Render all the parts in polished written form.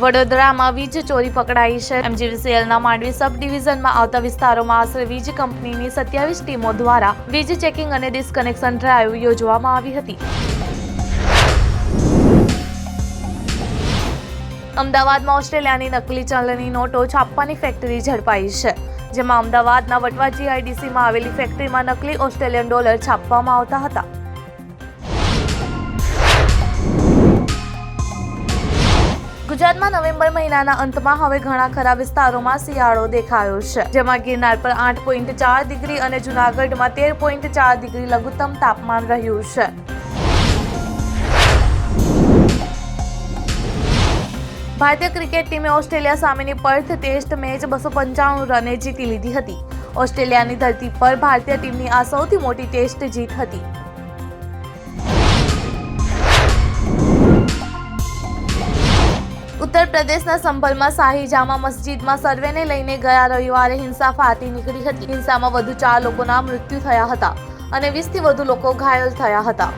વડોદરામાં વીજ ચોરી પકડાઈ છે। MGVCLના માંડવી સબ ડિવિઝનમાં આવતા વિસ્તારોમાં આશરે વીજ કંપનીની 27 ટીમો દ્વારા વીજ ચેકિંગ અને ડિસ્કનેક્શન ડ્રાઈવ યોજવામાં આવી હતી। અમદાવાદમાં ઓસ્ટ્રેલિયાની નકલી ચલણી નોટો છાપવાની ફેક્ટરી ઝડપાઈ છે, જેમાં અમદાવાદના વટવા GIDCમાં આવેલી ફેક્ટરીમાં નકલી ઓસ્ટ્રેલિયન ડોલર છાપવામાં આવતા હતા। ગુજરાતમાં નવેમ્બર મહિનાના અંતમાં હવે ઘણા ખરા વિસ્તારોમાં શિયાળો દેખાયો છે, જેમાં ગિરનાર પર 8.4 ડિગ્રી અને જૂનાગઢમાં 13.4 ડિગ્રી લઘુત્તમ તાપમાન રહ્યું છે। ભારતીય ક્રિકેટ ટીમે ઓસ્ટ્રેલિયા સામેની પર્થ ટેસ્ટ મેચ 295 રને જીતી લીધી હતી। ઓસ્ટ્રેલિયાની ધરતી પર ભારતીય ટીમની આ સૌથી મોટી ટેસ્ટ જીત હતી। ઉત્તર પ્રદેશના સંભલમાં શાહી જામા મસ્જિદમાં સર્વેને લઈને ગયા રવિવારે હિંસા ફાટી નીકળી હતી। હિંસામાં વધુ 4 લોકોના મૃત્યુ થયા હતા અને 20થી વધુ લોકો ઘાયલ થયા હતા।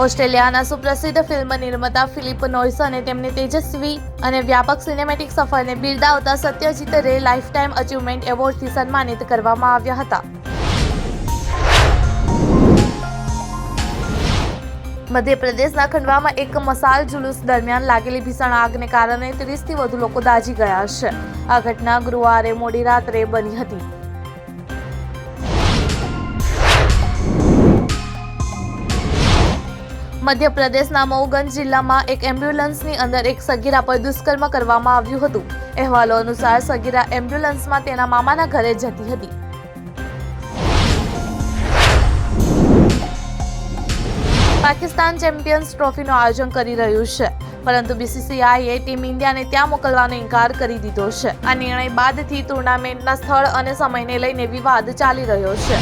ઓસ્ટ્રેલિયાના સુપ્રસિદ્ધ ફિલ્મ નિર્માતા ફિલિપ નોયસને તેમની તેજસ્વી અને વ્યાપક સિનેમેટિક સફરને બિરદાવતા સત્યજીત રે લાઇફટાઇમ અચીવમેન્ટ એવોર્ડથી સન્માનિત કરવામાં આવ્યા હતા। મધ્યપ્રદેશના ખંડવામાં એક મસાલ જુલુસ દરમિયાન લાગેલી ભીષણ આગને કારણે 30થી વધુ લોકો દાઝી ગયા છે। આ ઘટના ગુરુવારે મોડી રાત્રે બની હતી। મધ્યપ્રદેશના મઉગંજ જિલ્લામાં એક એમ્બ્યુલન્સની અંદર એક સગીરા પર દુષ્કર્મ કરવામાં આવ્યું હતું। અહેવાલો અનુસાર સગીરા એમ્બ્યુલન્સમાં તેના મામાના ઘરે જતી હતી। પાકિસ્તાન ચેમ્પિયન્સ ટ્રોફીનું આયોજન કરી રહ્યું છે, પરંતુ BCCIએ ટીમ ઇન્ડિયાને ત્યાં મોકલવાનો ઇનકાર કરી દીધો છે। આ નિર્ણય બાદથી ટુર્નામેન્ટના સ્થળ અને સમયને લઈને વિવાદ ચાલી રહ્યો છે।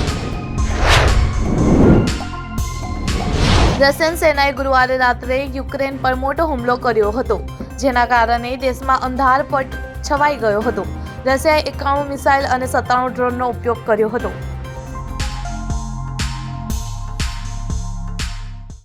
રશિયન સેનાએ ગુરુવારે રાત્રે યુક્રેન પર મોટો હુમલો કર્યો હતો, જેના કારણે દેશમાં અંધારપટ છવાઈ ગયો હતો। રશિયાએ 91 મિસાઇલ અને 97 ડ્રોનનો ઉપયોગ કર્યો હતો।